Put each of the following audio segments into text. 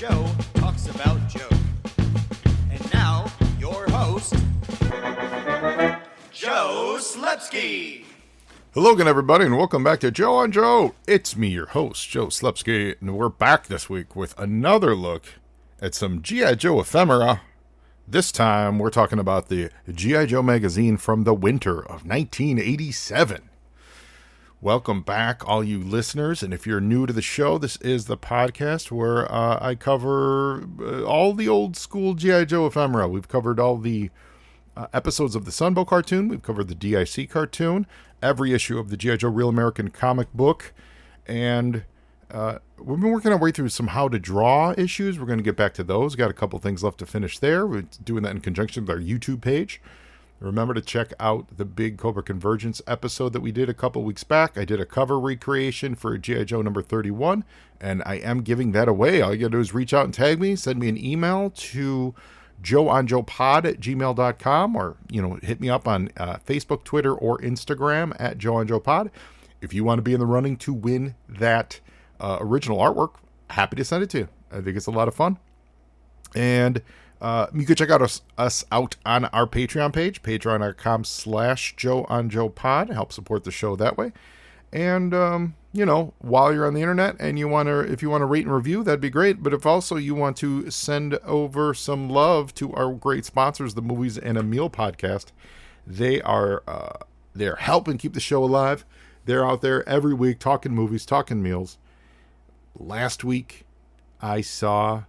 Joe talks about Joe. And now, your host, Joe Slepsky. Hello again, everybody, and welcome back to Joe on Joe. It's me, your host, Joe Slepsky, and we're back this week with another look at some G.I. Joe ephemera. This time, we're talking about the G.I. Joe magazine from the winter of 1987. Welcome back, all you listeners, and if you're new to the show, this is the podcast where I cover all the old school G.I. Joe ephemera. We've covered all the episodes of the Sunbow cartoon. We've covered the DIC cartoon, every issue of the G.I. Joe Real American comic book, and we've been working our way through some how to draw issues. We're going to get back to those. Got a couple things left to finish there. We're doing that in conjunction with our YouTube page. Remember to check out the Big Cobra Convergence episode that we did a couple weeks back. I did a cover recreation for G.I. Joe number 31, and I am giving that away. All you gotta do is reach out and tag me, send me an email to joeonjoepod@gmail.com, or hit me up on Facebook, Twitter, or Instagram at joeonjoepod. If you want to be in the running to win that original artwork, happy to send it to you. I think it's a lot of fun. And you can check out us out on our Patreon page, patreon.com/joeonjoepod. Help support the show that way. And, while you're on the internet and if you want to rate and review, that'd be great. But if also you want to send over some love to our great sponsors, the Movies and a Meal podcast, they're helping keep the show alive. They're out there every week talking movies, talking meals. Last week, I saw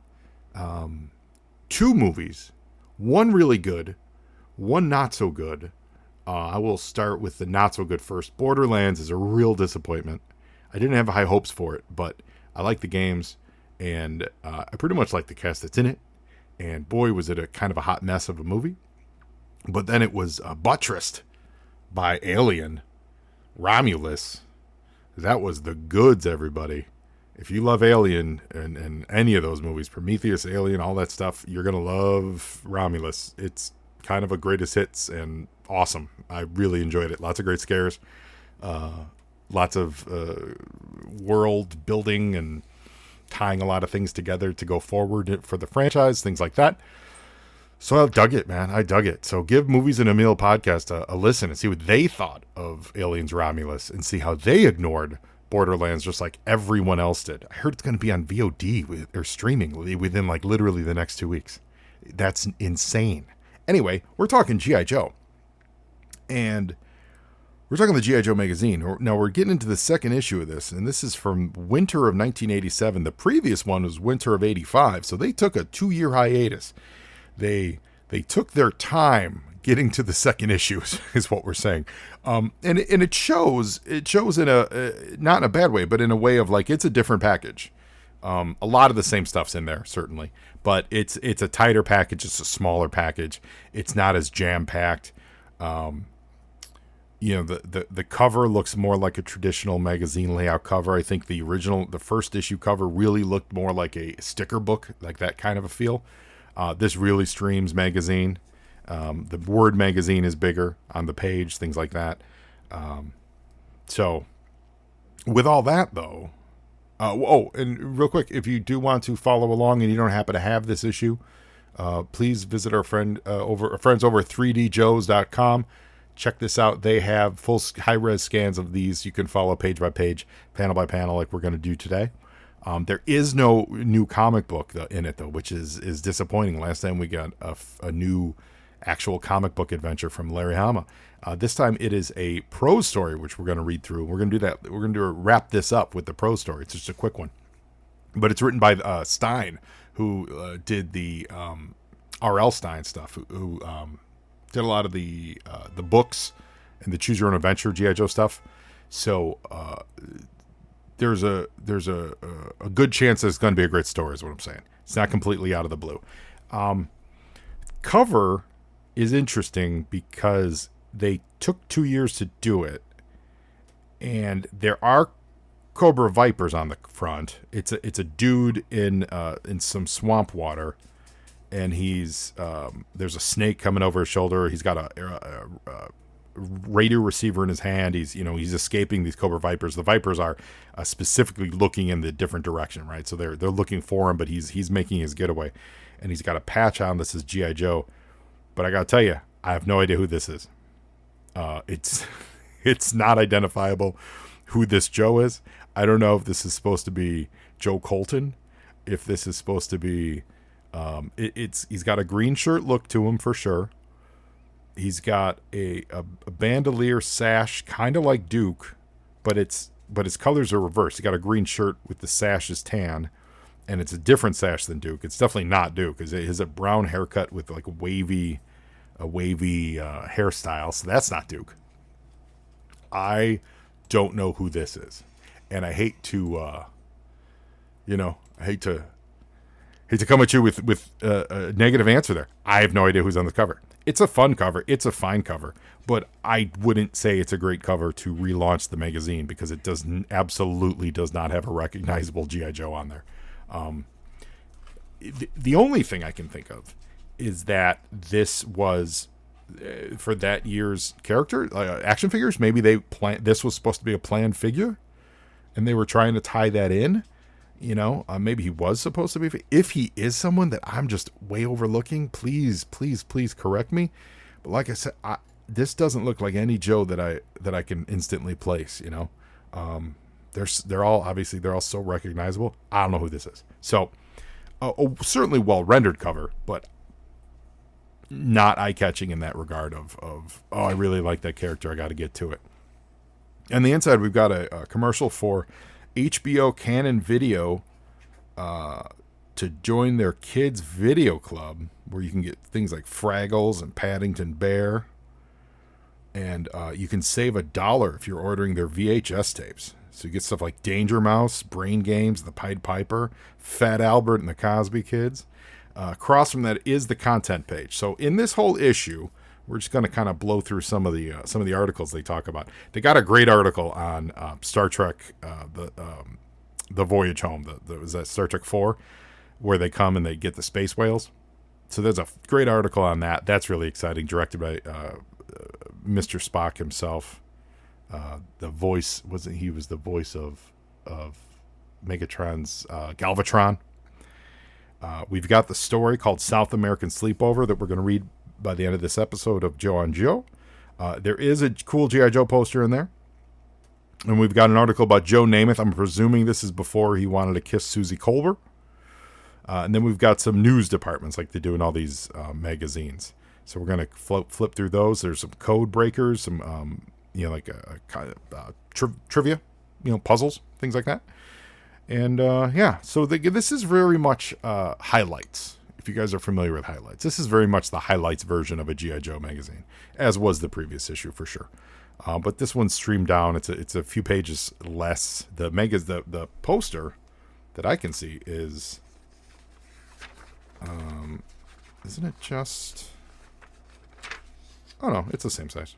two movies, one really good, one not so good. I will start with the not so good first. Borderlands is a real disappointment. I didn't have high hopes for it, but I like the games, and I pretty much like the cast that's in it. And boy, was it a kind of a hot mess of a movie. But then it was buttressed by Alien, Romulus. That was the goods, everybody. If you love Alien and any of those movies, Prometheus, Alien, all that stuff, you're going to love Romulus. It's kind of a greatest hits and awesome. I really enjoyed it. Lots of great scares. Lots of world building and tying a lot of things together to go forward for the franchise, things like that. So I dug it, man. I dug it. So give Movies and a Meal podcast a listen and see what they thought of Aliens Romulus and see how they ignored Borderlands just like everyone else did. I heard it's going to be on VOD or streaming within like literally the next 2 weeks. That's insane. Anyway, we're talking G.I. Joe. And we're talking the G.I. Joe magazine. Now we're getting into the second issue of this, and this is from winter of 1987. The previous one was winter of 85, so they took a 2-year hiatus. They took their time getting to the second issues, is what we're saying. And it shows in a, not in a bad way, but in a way of like, it's a different package. A lot of the same stuff's in there, certainly, but it's a tighter package. It's a smaller package. It's not as jam-packed. The cover looks more like a traditional magazine layout cover. I think the first issue cover really looked more like a sticker book, like that kind of a feel. This really streams magazine. The word magazine is bigger on the page, things like that. So with all that though, and real quick, if you do want to follow along and you don't happen to have this issue, please visit our friends over at 3djoes.com. Check this out. They have full high-res scans of these. You can follow page by page, panel by panel, like we're going to do today. There is no new comic book in it though, which is disappointing. Last time we got a new actual comic book adventure from Larry Hama. This time it is a prose story, which we're going to read through. We're going to do that. We're going to wrap this up with the prose story. It's just a quick one, but it's written by Stein, who did the R.L. Stein stuff, who did a lot of the books and the Choose Your Own Adventure G.I. Joe stuff. So there's a good chance that it's going to be a great story, is what I'm saying. It's not completely out of the blue. Cover is interesting because they took 2 years to do it, and there are Cobra Vipers on the front. It's a dude in some swamp water, and he's there's a snake coming over his shoulder. He's got a radio receiver in his hand. He's escaping these Cobra Vipers. The Vipers are specifically looking in the different direction, right? So they're looking for him, but he's making his getaway, and he's got a patch on that says G.I. Joe. But I gotta tell you, I have no idea who this is. It's not identifiable who this Joe is. I don't know if this is supposed to be Joe Colton, if this is supposed to be. He's got a green shirt look to him for sure. He's got a bandolier sash, kind of like Duke, but his colors are reversed. He got a green shirt with the sash is tan, and it's a different sash than Duke. It's definitely not Duke. It has a brown haircut with like a wavy hairstyle, so that's not Duke. I don't know who this is, and I hate to, I hate to come at you with a negative answer there. I have no idea who's on the cover. It's a fun cover. It's a fine cover, but I wouldn't say it's a great cover to relaunch the magazine because it absolutely does not have a recognizable G.I. Joe on there. The only thing I can think of is that this was for that year's character action figures. Maybe this was supposed to be a planned figure, and they were trying to tie that in. Maybe he was supposed to be. If he is someone that I'm just way overlooking, please correct me. But like I said, this doesn't look like any Joe that I can instantly place. They're all so recognizable. I don't know who this is. So certainly well rendered cover, but not eye catching in that regard. I really like that character. I got to get to it. On the inside, we've got a commercial for HBO Canon Video to join their kids video club, where you can get things like Fraggles and Paddington Bear, and you can save $1 if you're ordering their VHS tapes. So you get stuff like Danger Mouse, Brain Games, The Pied Piper, Fat Albert, and the Cosby Kids. Across from that is the content page. So in this whole issue, we're just going to kind of blow through some of the articles they talk about. They got a great article on Star Trek, the Voyage Home. Was that Star Trek 4, where they come and they get the space whales. So there's a great article on that. That's really exciting. Directed by Mr. Spock himself. The voice was the voice of Megatron's Galvatron. We've got the story called South American Sleepover that we're going to read by the end of this episode of Joe on Joe. There is a cool G.I. Joe poster in there. And we've got an article about Joe Namath. I'm presuming this is before he wanted to kiss Susie Colbert. And then we've got some news departments like they do in all these magazines. So we're going to flip through those. There's some code breakers, some, trivia, puzzles, things like that. And so this is very much highlights. If you guys are familiar with highlights, this is very much the highlights version of a G.I. Joe magazine, as was the previous issue for sure. But this one's streamed down. It's a few pages less. The poster that I can see is, isn't it just? Oh no, it's the same size.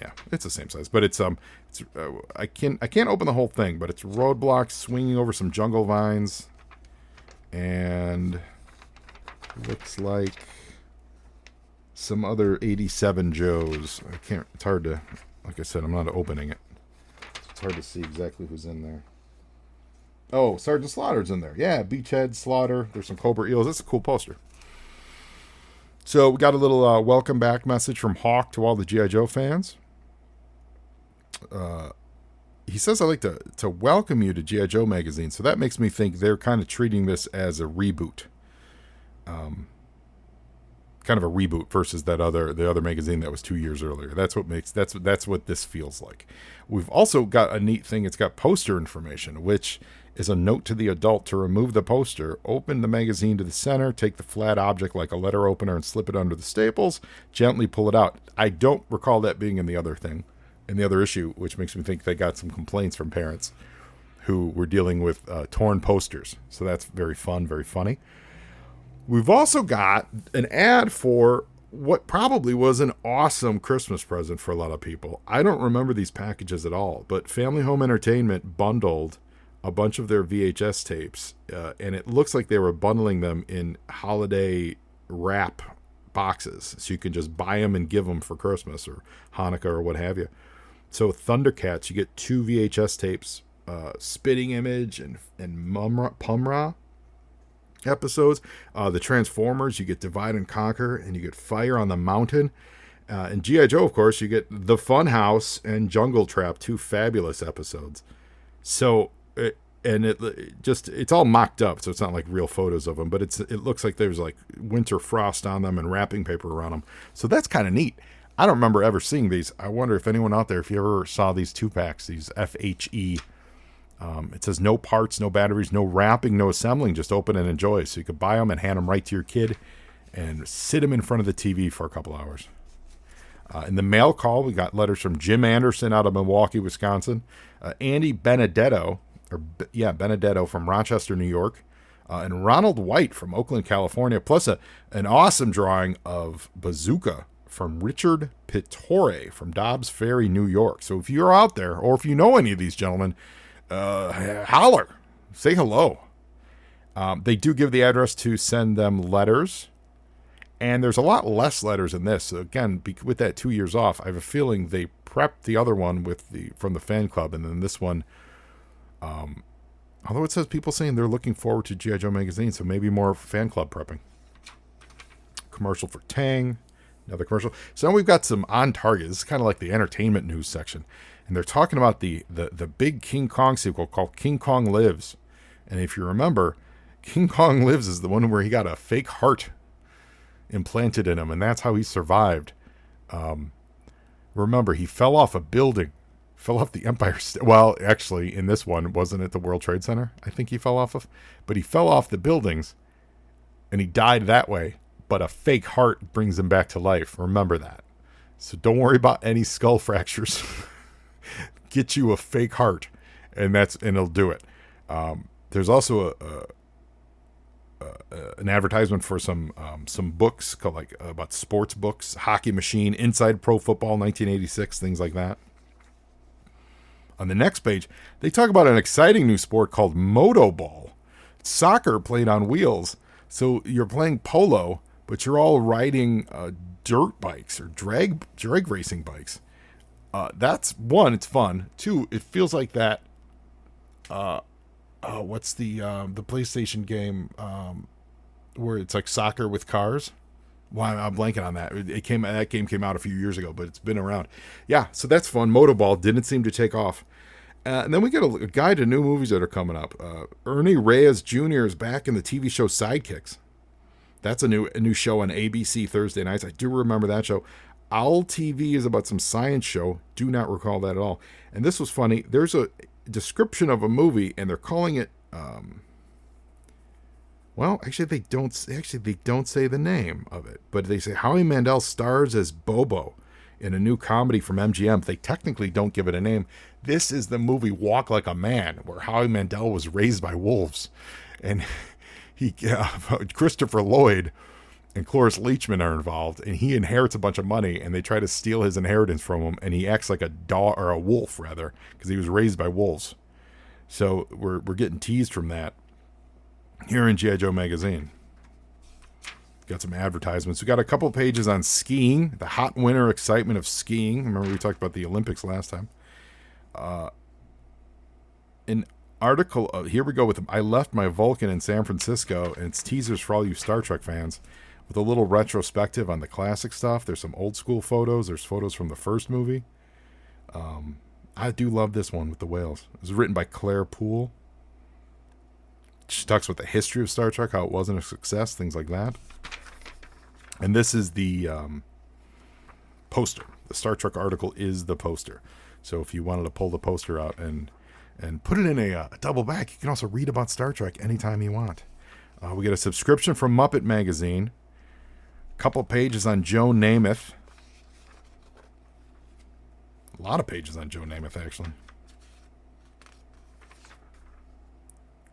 Yeah, it's the same size, but I can't open the whole thing, but it's roadblocks swinging over some jungle vines, and looks like some other 87 Joes. It's hard to, like I said, I'm not opening it. It's hard to see exactly who's in there. Oh, Sergeant Slaughter's in there. Yeah, Beachhead, Slaughter. There's some Cobra Eels. That's a cool poster. So we got a little welcome back message from Hawk to all the G.I. Joe fans. He says, I'd like to welcome you to G.I. Joe magazine. So that makes me think they're kind of treating this as a reboot. Kind of a reboot versus the other magazine that was 2 years earlier. That's what this feels like. We've also got a neat thing. It's got poster information, which is a note to the adult to remove the poster, open the magazine to the center, take the flat object like a letter opener and slip it under the staples, gently pull it out. I don't recall that being in the other issue, which makes me think they got some complaints from parents who were dealing with torn posters. So that's very fun, very funny. We've also got an ad for what probably was an awesome Christmas present for a lot of people. I don't remember these packages at all, but Family Home Entertainment bundled a bunch of their VHS tapes, and it looks like they were bundling them in holiday wrap boxes, so you can just buy them and give them for Christmas or Hanukkah or what have you. So Thundercats, you get 2 VHS tapes, Spitting Image and Pumra episodes. The Transformers, you get Divide and Conquer, and you get Fire on the Mountain. And G.I. Joe, of course, you get The Funhouse and Jungle Trap, 2 fabulous episodes. So, it's all mocked up, so it's not like real photos of them, but it looks like there's like winter frost on them and wrapping paper around them. So that's kind of neat. I don't remember ever seeing these. I wonder if anyone out there, if you ever saw these 2-packs, these FHE. It says no parts, no batteries, no wrapping, no assembling, just open and enjoy. So you could buy them and hand them right to your kid and sit them in front of the TV for a couple hours. In the mail call, we got letters from Jim Anderson out of Milwaukee, Wisconsin, Andy Benedetto from Rochester, New York, and Ronald White from Oakland, California, plus an awesome drawing of Bazooka from Richard Pittore from Dobbs Ferry, New York. So if you're out there, or if you know any of these gentlemen, holler, say hello. They do give the address to send them letters, and there's a lot less letters in this. So again, with that 2 years off, I have a feeling they prepped the other one from the fan club, and then this one, although it says people saying they're looking forward to G.I. Joe magazine, so maybe more fan club prepping. Commercial for Tang, another commercial. So now we've got some on target. This is kind of like the entertainment news section. And they're talking about the big King Kong sequel called King Kong Lives. And if you remember, King Kong Lives is the one where he got a fake heart implanted in him, and that's how he survived. Remember, he fell off a building, fell off the Empire State. Well, actually, in this one, wasn't it the World Trade Center? I think he fell off of. But he fell off the buildings, and he died that way. But a fake heart brings him back to life. Remember that. So don't worry about any skull fractures. Get you a fake heart, and it'll do it. There's also an advertisement for some books called about sports books, Hockey Machine, Inside Pro Football 1986, things like that. On the next page, they talk about an exciting new sport called Moto Ball. It's soccer played on wheels. So you're playing polo, but you're all riding dirt bikes or drag racing bikes. That's one, it's fun. Two, it feels like that. What's the PlayStation game where it's like soccer with cars? Well, I'm blanking on that. That game came out a few years ago, but it's been around. Yeah, so that's fun. Motorball didn't seem to take off. And then we get a guide to new movies that are coming up. Ernie Reyes Jr. is back in the TV show Sidekicks. That's a new show on ABC Thursday nights. I do remember that show. Owl TV is about some science show. Do not recall that at all. And this was funny. There's a description of a movie, and they're calling it. Well, actually, they don't say the name of it, but they say Howie Mandel stars as Bobo in a new comedy from MGM. They technically don't give it a name. This is the movie Walk Like a Man, where Howie Mandel was raised by wolves, and Christopher Lloyd and Cloris Leachman are involved, and he inherits a bunch of money, and they try to steal his inheritance from him, and he acts like a dog, or a wolf rather, because he was raised by wolves. So we're getting teased from that here in G.I. Joe magazine. Got some advertisements. We got a couple pages on skiing, the hot winter excitement of skiing. Remember we talked about the Olympics last time. An article, here we go with I left my Vulcan in San Francisco, and it's teasers for all you Star Trek fans with a little retrospective on the classic stuff. There's some old school photos. There's photos from the first movie. I do love this one with the whales. It was written by Claire Poole. She talks about the history of Star Trek, how it wasn't a success, things like that. And this is the poster. The Star Trek article is the poster. So if you wanted to pull the poster out and put it in a double back, you can also read about Star Trek anytime you want. We get a subscription from Muppet Magazine. A couple pages on Joe Namath. A lot of pages on Joe Namath, actually.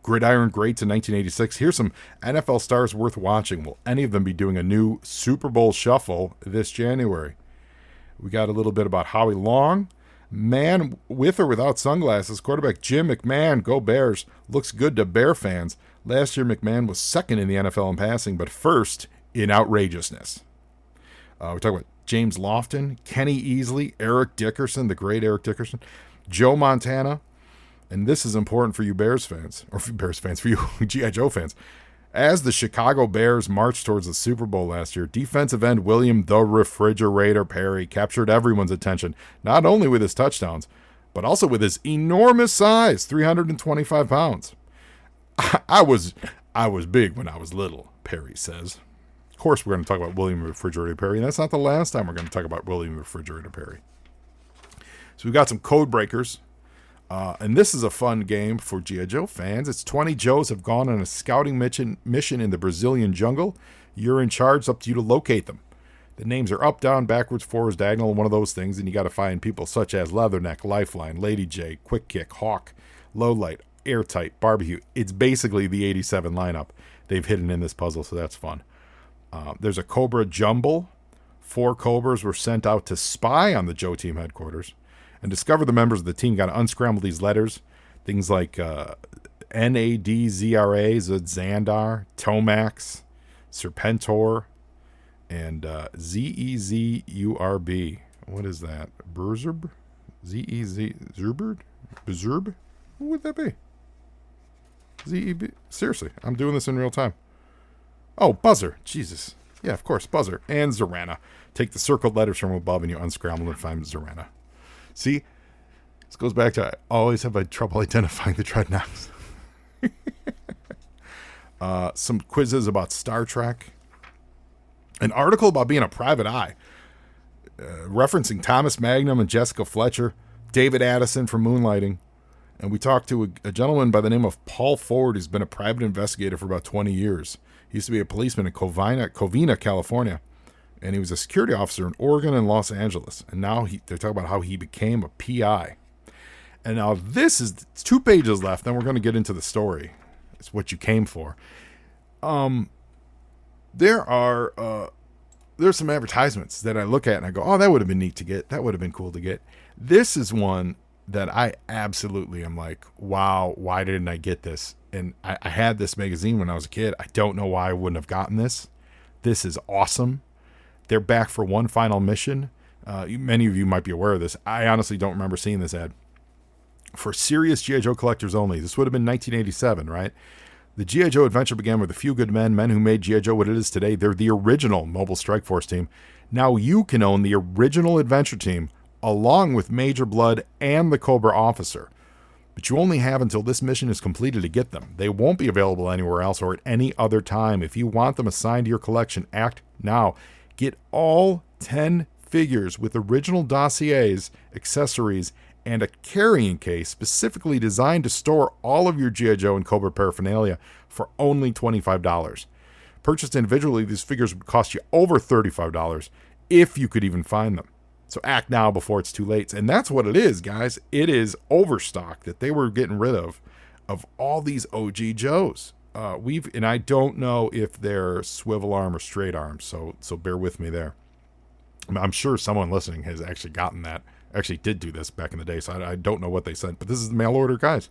Gridiron Greats in 1986. Here's some NFL stars worth watching. Will any of them be doing a new Super Bowl shuffle this January? We got a little bit about Howie Long. Man with or without sunglasses, quarterback Jim McMahon, go Bears, looks good to Bear fans. Last year, McMahon was second in the NFL in passing, but first in outrageousness. We're talking about James Lofton, Kenny Easley, Eric Dickerson, the great Eric Dickerson, Joe Montana, and this is important for you Bears fans, or for Bears fans, for you G.I. Joe fans. As the Chicago Bears marched towards the Super Bowl last year, defensive end William the Refrigerator Perry captured everyone's attention, not only with his touchdowns, but also with his enormous size, 325 pounds. I was big when I was little, Perry says. Of course, we're going to talk about William Refrigerator Perry, and that's not the last time we're going to talk about William Refrigerator Perry. So we've got some code breakers, and this is a fun game for G.I. Joe fans. It's 20 Joes have gone on a scouting mission in the Brazilian jungle. You're in charge. It's up to you to locate them. The names are up, down, backwards, forwards, diagonal, one of those things, and you got to find people such as Leatherneck, Lifeline, Lady J, Quick Kick, Hawk, Lowlight, Airtight, Barbecue. It's basically the 87 lineup they've hidden in this puzzle, so that's fun. There's a Cobra Jumble. 4 Cobras were sent out to spy on the Joe team headquarters and discover the members of the team. Got to unscramble these letters. Things like NADZRA, Xandar, Tomax, Serpentor, and ZEZURB. What is that? Berzerb? ZEZ? Berzerb? Who would that be? ZEB? Seriously, I'm doing this in real time. Oh, Buzzer. Jesus. Yeah, of course, Buzzer. And Zorana. Take the circled letters from above and you unscramble and find Zorana. See? This goes back to I always have trouble identifying the Dreadnoughts. Some quizzes about Star Trek. An article about being a private eye. Referencing Thomas Magnum and Jessica Fletcher. David Addison from Moonlighting. And we talked to a gentleman by the name of Paul Ford, who's been a private investigator for about 20 years. He used to be a policeman in Covina, California. And he was a security officer in Oregon and Los Angeles. And now they're talking about how he became a PI. And now it's 2 pages left. Then we're going to get into the story. It's what you came for. There's some advertisements that I look at and I go, oh, that would have been neat to get. That would have been cool to get. This is one that I absolutely am like, wow, why didn't I get this? And I had this magazine when I was a kid. I don't know why I wouldn't have gotten this. This is awesome. They're back for one final mission. Many of you might be aware of this. I honestly don't remember seeing this ad. For serious G.I. Joe collectors only. This would have been 1987, right? The G.I. Joe adventure began with a few good men who made G.I. Joe what it is today. They're the original Mobile Strike Force team. Now you can own the original adventure team along with Major Blood and the Cobra officer. But you only have until this mission is completed to get them. They won't be available anywhere else or at any other time. If you want them assigned to your collection, act now. Get all 10 figures with original dossiers, accessories, and a carrying case specifically designed to store all of your G.I. Joe and Cobra paraphernalia for only $25. Purchased individually, these figures would cost you over $35 if you could even find them. So act now before it's too late. And that's what it is, guys. It is overstock that they were getting rid of all these OG Joes. And I don't know if they're swivel arm or straight arm, so bear with me there. I'm sure someone listening has actually gotten that. Actually did do this back in the day, so I don't know what they sent, but this is the mail order, guys.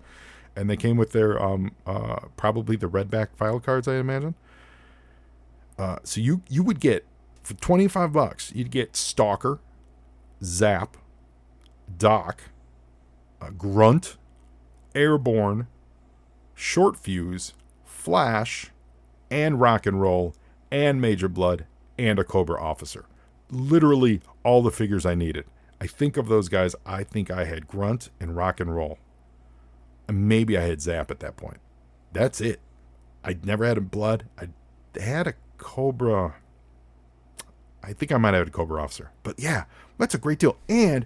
And they came with their probably the redback file cards, I imagine. So you would get for $25, you'd get Stalker, Zap, Doc, Grunt, Airborne, Short Fuse, Flash, and Rock and Roll, and Major Blood, and a Cobra officer. Literally all the figures I needed. I think of those guys, I think I had Grunt and Rock and Roll. And maybe I had Zap at that point. That's it. I never had a Blood. I had a Cobra. I think I might have had a Cobra officer. But yeah, that's a great deal. And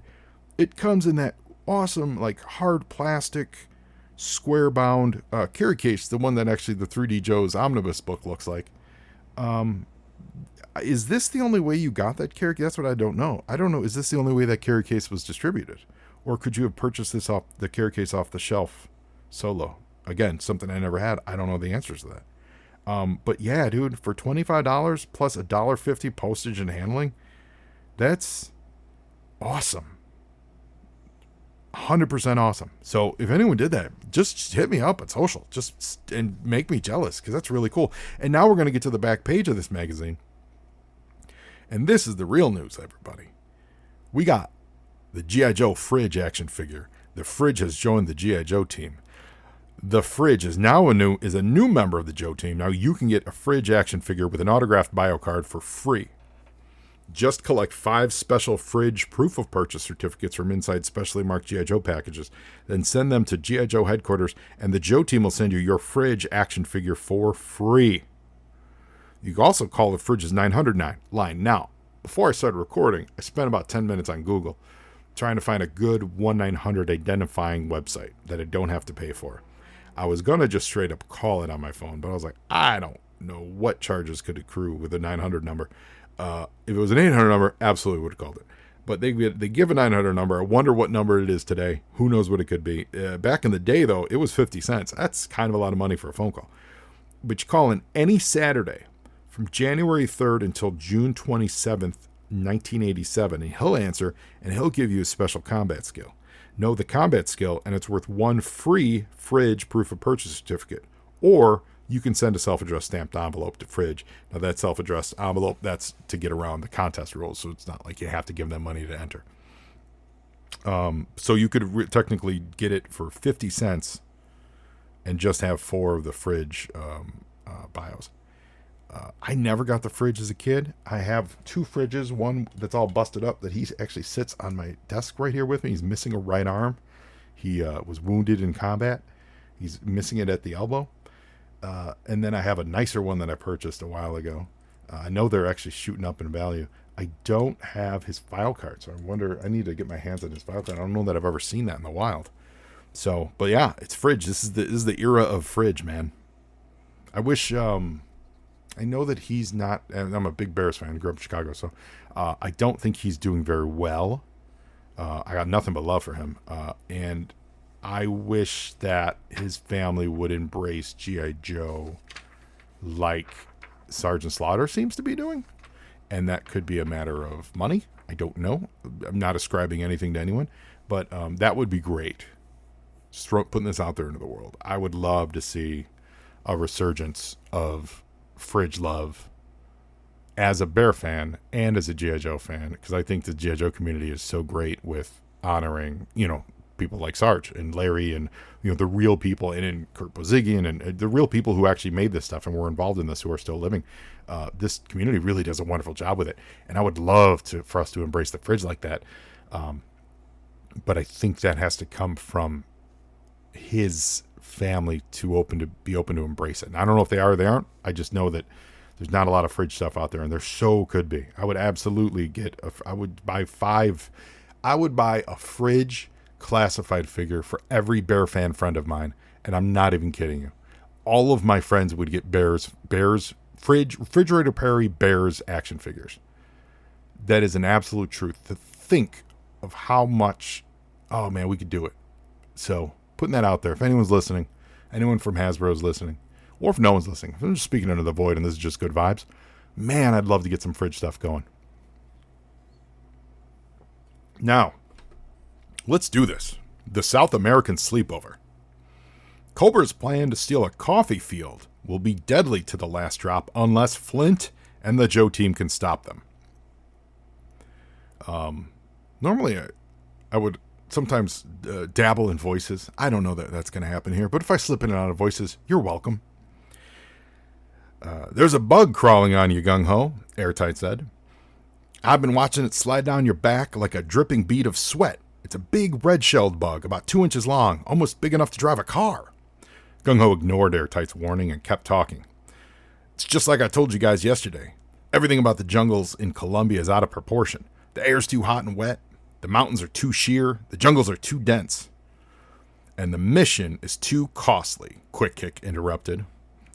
it comes in that awesome, like, hard plastic, square-bound carry case, the one that actually the 3D Joe's Omnibus book looks like. Is this the only way you got that carry case? That's what I don't know. I don't know. Is this the only way that carry case was distributed? Or could you have purchased the carry case off the shelf solo? Again, something I never had. I don't know the answers to that. But yeah, dude, for $25 plus $1.50 postage and handling, that's awesome. 100% awesome. So if anyone did that, just hit me up at social, and make me jealous, because that's really cool. And now we're going to get to the back page of this magazine. And this is the real news, everybody. We got the G.I. Joe Fridge action figure. The Fridge has joined the G.I. Joe team. The Fridge is now a new member of the Joe team. Now you can get a Fridge action figure with an autographed bio card for free. Just collect 5 special Fridge proof of purchase certificates from inside specially marked G.I. Joe packages. Then send them to G.I. Joe headquarters, and the Joe team will send you your Fridge action figure for free. You can also call the Fridge's 900 line. Now, before I started recording, I spent about 10 minutes on Google trying to find a good 1-900 identifying website that I don't have to pay for. I was going to just straight up call it on my phone, but I was like, I don't know what charges could accrue with a 900 number. If it was an 800 number, absolutely would have called it. But they give a 900 number. I wonder what number it is today. Who knows what it could be. Back in the day, though, it was 50 cents. That's kind of a lot of money for a phone call. But you call in any Saturday from January 3rd until June 27th, 1987, and he'll answer, and he'll give you a special combat skill. Know the combat skill, and it's worth 1 free Fridge proof of purchase certificate. Or you can send a self-addressed stamped envelope to Fridge. Now, that self-addressed envelope, that's to get around the contest rules, so it's not like you have to give them money to enter. So you could technically get it for 50 cents and just have 4 of the Fridge bios. I never got the Fridge as a kid. I have 2 Fridges, one that's all busted up that he actually sits on my desk right here with me. He's missing a right arm. He was wounded in combat. He's missing it at the elbow. And then I have a nicer one that I purchased a while ago. I know they're actually shooting up in value. I don't have his file card, so I need to get my hands on his file card. I don't know that I've ever seen that in the wild. So, but yeah, it's Fridge. This is the era of Fridge, man. I wish, I know that he's not, and I'm a big Bears fan, I grew up in Chicago, so I don't think he's doing very well. I got nothing but love for him. And I wish that his family would embrace G.I. Joe like Sergeant Slaughter seems to be doing. And that could be a matter of money. I don't know. I'm not ascribing anything to anyone, but that would be great. Just putting this out there into the world. I would love to see a resurgence of Fridge love as a Bear fan and as a G.I. Joe fan, because I think the G.I. Joe community is so great with honoring, people like Sarge and Larry and, the real people, and Kurt Bozigian and the real people who actually made this stuff and were involved in this, who are still living. This community really does a wonderful job with it. And I would love for us to embrace the Fridge like that. But I think that has to come from his family to be open to embrace it. And I don't know if they are or they aren't. I just know that there's not a lot of Fridge stuff out there, and there so could be. I would absolutely I would buy a Fridge classified figure for every Bear fan friend of mine, and I'm not even kidding you. All of my friends would get Refrigerator Perry Bears action figures. That is an absolute truth. To think of how much, oh man, we could do it. So, putting that out there. If anyone's listening, anyone from Hasbro is listening, or if no one's listening, if I'm just speaking into the void and this is just good vibes, man, I'd love to get some Fridge stuff going. Now, let's do this. The South American sleepover. Cobra's plan to steal a coffee field will be deadly to the last drop unless Flint and the Joe team can stop them. Normally, I would sometimes dabble in voices. I don't know that that's going to happen here, but if I slip in and out of voices, you're welcome. There's a bug crawling on you, gung-ho, Airtight said. I've been watching it slide down your back like a dripping bead of sweat. It's a big red-shelled bug, about 2 inches long, almost big enough to drive a car. Gung-ho ignored Airtight's warning and kept talking. It's just like I told you guys yesterday. Everything about the jungles in Colombia is out of proportion. The air's too hot and wet. The mountains are too sheer. The jungles are too dense. And the mission is too costly, Quick Kick interrupted.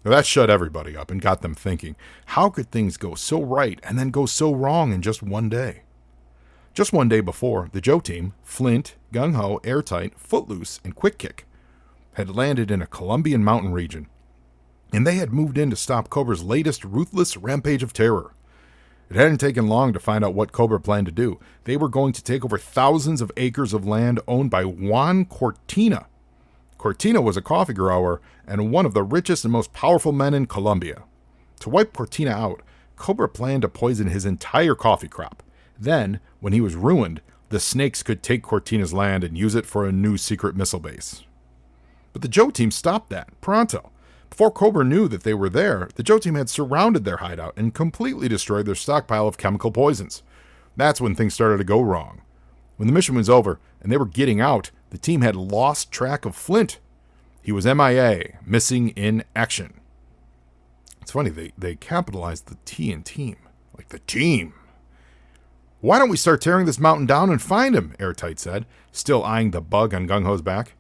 Now that shut everybody up and got them thinking, how could things go so right and then go so wrong in just one day? Just one day before, the Joe team, Flint, Gung-Ho, Airtight, Footloose, and Quick Kick, had landed in a Colombian mountain region, and they had moved in to stop Cobra's latest ruthless rampage of terror. It hadn't taken long to find out what Cobra planned to do. They were going to take over thousands of acres of land owned by Juan Cortina. Cortina was a coffee grower and one of the richest and most powerful men in Colombia. To wipe Cortina out, Cobra planned to poison his entire coffee crop. Then, when he was ruined, the snakes could take Cortina's land and use it for a new secret missile base. But the Joe team stopped that pronto. Before Cobra knew that they were there, the Joe team had surrounded their hideout and completely destroyed their stockpile of chemical poisons. That's when things started to go wrong. When the mission was over and they were getting out, the team had lost track of Flint. He was MIA, missing in action. It's funny, they capitalized the T in team. Like the team. Why don't we start tearing this mountain down and find him, Airtight said, still eyeing the bug on Gung Ho's back.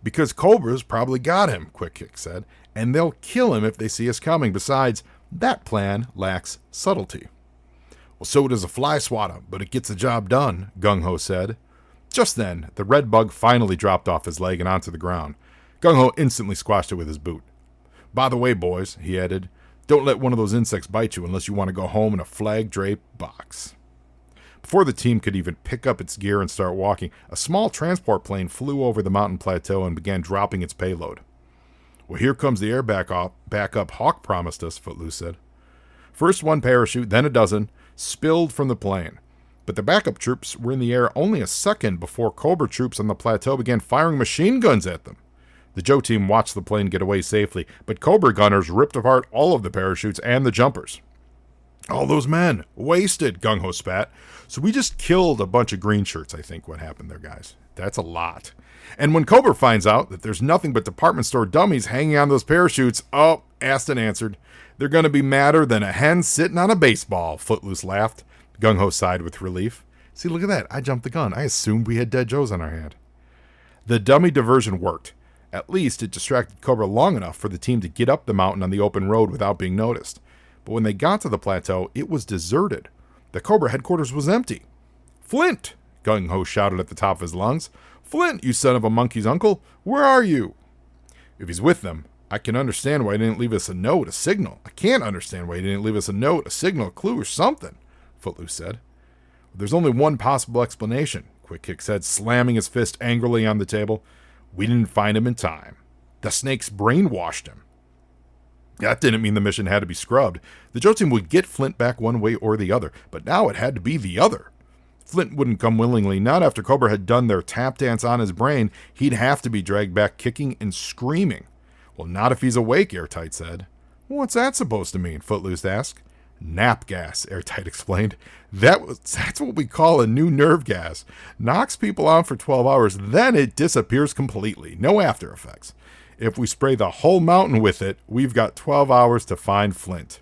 Because Cobra's probably got him, Quick Kick said, and they'll kill him if they see us coming. Besides, that plan lacks subtlety. Well, so does a fly swatter, but it gets the job done, Gung Ho said. Just then, the red bug finally dropped off his leg and onto the ground. Gung Ho instantly squashed it with his boot. By the way, boys, he added, don't let one of those insects bite you unless you want to go home in a flag-draped box. Before the team could even pick up its gear and start walking, a small transport plane flew over the mountain plateau and began dropping its payload. Well, here comes the air backup Hawk promised us, Footloose said. First one parachute, then a dozen, spilled from the plane. But the backup troops were in the air only a second before Cobra troops on the plateau began firing machine guns at them. The Joe team watched the plane get away safely, but Cobra gunners ripped apart all of the parachutes and the jumpers. All those men, wasted, Gung Ho spat. So we just killed a bunch of green shirts, I think, what happened there, guys. That's a lot. And when Cobra finds out that there's nothing but department store dummies hanging on those parachutes, oh, asked and answered. They're going to be madder than a hen sitting on a baseball, Footloose laughed. Gung Ho sighed with relief. See, look at that. I jumped the gun. I assumed we had dead Joes on our hand. The dummy diversion worked. At least it distracted Cobra long enough for the team to get up the mountain on the open road without being noticed. But when they got to the plateau, it was deserted. The Cobra headquarters was empty. Flint! Gung Ho shouted at the top of his lungs. Flint, you son of a monkey's uncle, where are you? If he's with them, I can understand why he didn't leave us a note, a signal. I can't understand why he didn't leave us a note, a signal, a clue, or something, Footloose said. There's only one possible explanation, Quick Kick said, slamming his fist angrily on the table. We didn't find him in time. The snakes brainwashed him. That didn't mean the mission had to be scrubbed. The Joe team would get Flint back one way or the other, but now it had to be the other. Flint wouldn't come willingly. Not after Cobra had done their tap dance on his brain. He'd have to be dragged back kicking and screaming. Well, not if he's awake, Airtight said. What's that supposed to mean? Footloose asked. Nap gas, Airtight explained. That's what we call a new nerve gas. Knocks people out for 12 hours, then it disappears completely. No after effects. If we spray the whole mountain with it, we've got 12 hours to find Flint.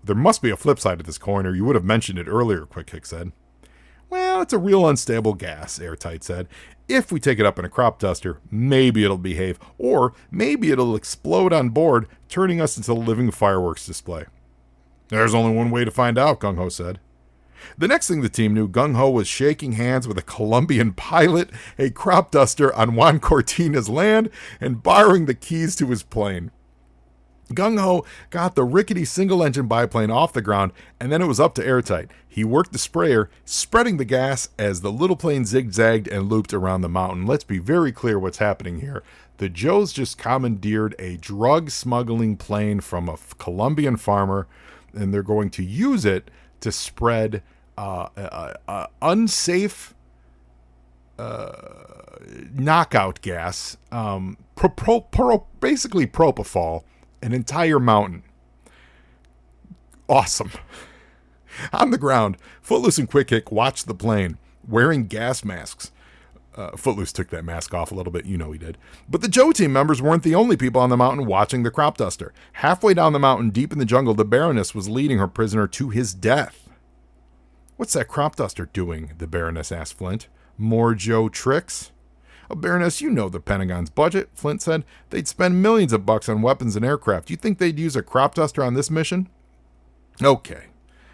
There must be a flip side to this coin, or you would have mentioned it earlier, Quick Kick said. Well, it's a real unstable gas, Airtight said. If we take it up in a crop duster, maybe it'll behave, or maybe it'll explode on board, turning us into a living fireworks display. There's only one way to find out, Gung Ho said. The next thing the team knew, Gung Ho was shaking hands with a Colombian pilot, a crop duster on Juan Cortina's land, and borrowing the keys to his plane. Gung Ho got the rickety single-engine biplane off the ground, and then it was up to Airtight. He worked the sprayer, spreading the gas as the little plane zigzagged and looped around the mountain. Let's be very clear what's happening here. The Joes just commandeered a drug smuggling plane from a Colombian farmer, and they're going to use it to spread unsafe knockout gas, basically propofol, an entire mountain. Awesome. On the ground, Footloose and Quick Kick watched the plane, wearing gas masks. Footloose took that mask off a little bit, you know he did. But the Joe team members weren't the only people on the mountain watching the crop duster. Halfway down the mountain, deep in the jungle, the Baroness was leading her prisoner to his death. What's that crop duster doing? The Baroness asked Flint. More Joe tricks? Oh, Baroness, you know the Pentagon's budget, Flint said. They'd spend millions of bucks on weapons and aircraft. Do you think they'd use a crop duster on this mission? Okay,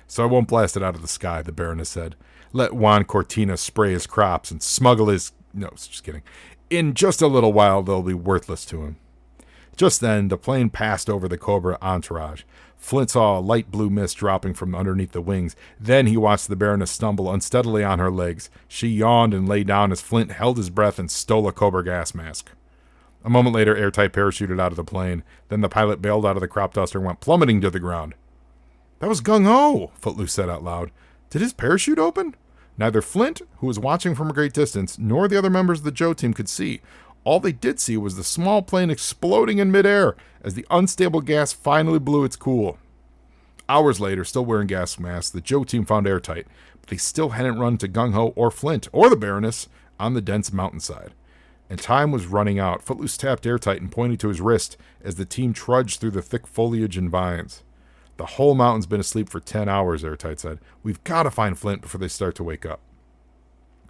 so I won't blast it out of the sky, the Baroness said. Let Juan Cortina spray his crops and smuggle his... No, just kidding. In just a little while, they'll be worthless to him. Just then, the plane passed over the Cobra entourage. Flint saw a light blue mist dropping from underneath the wings. Then he watched the Baroness stumble unsteadily on her legs. She yawned and lay down as Flint held his breath and stole a Cobra gas mask. A moment later, Airtight parachuted out of the plane. Then the pilot bailed out of the crop duster and went plummeting to the ground. That was gung-ho, Footloose said out loud. Did his parachute open? Neither Flint, who was watching from a great distance, nor the other members of the Joe team could see. All they did see was the small plane exploding in midair as the unstable gas finally blew its cool. Hours later, still wearing gas masks, the Joe team found airtight, but they still hadn't run to gung-ho or Flint or the Baroness on the dense mountainside. And time was running out. Footloose tapped airtight and pointed to his wrist as the team trudged through the thick foliage and vines. The whole mountain's been asleep for 10 hours, Airtight said. We've got to find Flint before they start to wake up.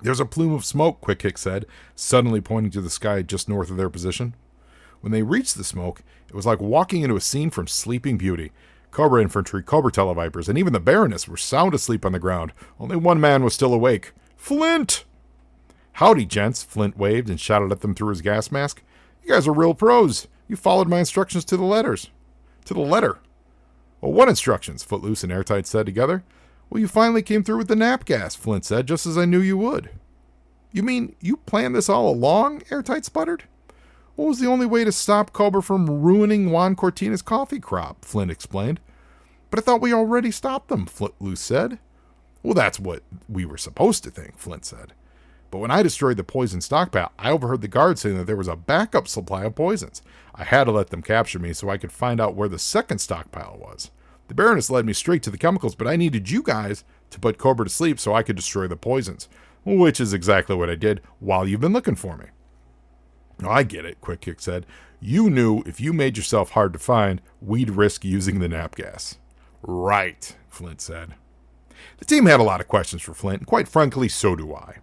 There's a plume of smoke, Quick Hick said, suddenly pointing to the sky just north of their position. When they reached the smoke, it was like walking into a scene from Sleeping Beauty. Cobra Infantry, Cobra Televipers, and even the Baroness were sound asleep on the ground. Only one man was still awake. Flint! Howdy, gents, Flint waved and shouted at them through his gas mask. You guys are real pros. You followed my instructions to the letter. Well, what instructions? Footloose and Airtight said together. Well, you finally came through with the nap gas, Flint said, just as I knew you would. You mean you planned this all along? Airtight sputtered. What was the only way to stop Cobra from ruining Juan Cortina's coffee crop? Flint explained. But I thought we already stopped them, Footloose said. Well, that's what we were supposed to think, Flint said. But when I destroyed the poison stockpile, I overheard the guards saying that there was a backup supply of poisons. I had to let them capture me so I could find out where the second stockpile was. The Baroness led me straight to the chemicals, but I needed you guys to put Cobra to sleep so I could destroy the poisons, which is exactly what I did while you've been looking for me. Oh, I get it, Quick Kick said. You knew if you made yourself hard to find, we'd risk using the nap gas. Right, Flint said. The team had a lot of questions for Flint, and quite frankly, so do I.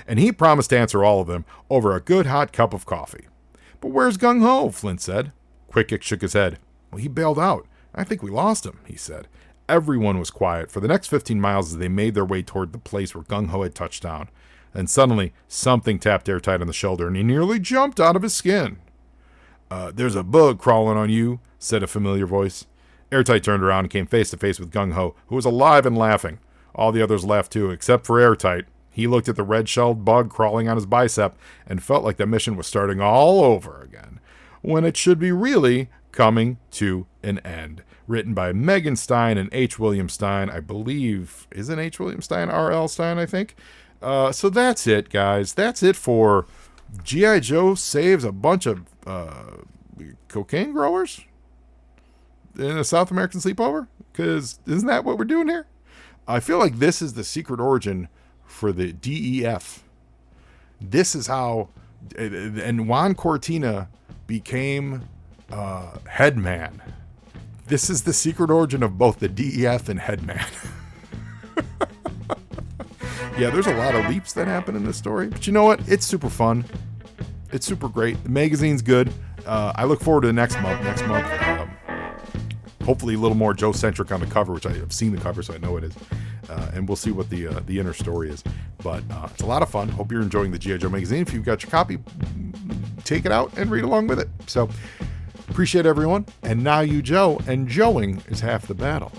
And he promised to answer all of them over a good hot cup of coffee. But where's gung-ho? Flint said. Quick Kick shook his head. Well, he bailed out. I think we lost him, he said. Everyone was quiet for the next 15 miles as they made their way toward the place where gung-ho had touched down. And suddenly, something tapped Airtight on the shoulder, and he nearly jumped out of his skin. There's a bug crawling on you, said a familiar voice. Airtight turned around and came face to face with gung-ho, who was alive and laughing. All the others laughed too, except for Airtight. He looked at the red-shelled bug crawling on his bicep and felt like the mission was starting all over again, when it should be really coming to an end. Written by Megan Stein and H. William Stein, I believe. Isn't H. William Stein R.L. Stein, I think? So that's it, guys. That's it for G.I. Joe saves a bunch of cocaine growers in a South American sleepover? Because isn't that what we're doing here? I feel like this is the secret origin for the DEF. This is how, and Juan Cortina became Headman. This is the secret origin of both the DEF and Headman. Yeah, there's a lot of leaps that happen in this story, but you know what? It's super fun. It's super great. The magazine's good. I look forward to the next month. Hopefully a little more Joe-centric on the cover, which I have seen the cover, so I know it is. And we'll see what the inner story is. But it's a lot of fun. Hope you're enjoying the G.I. Joe magazine. If you've got your copy, take it out and read along with it. So appreciate everyone. And now you, Joe, and Joeing is half the battle.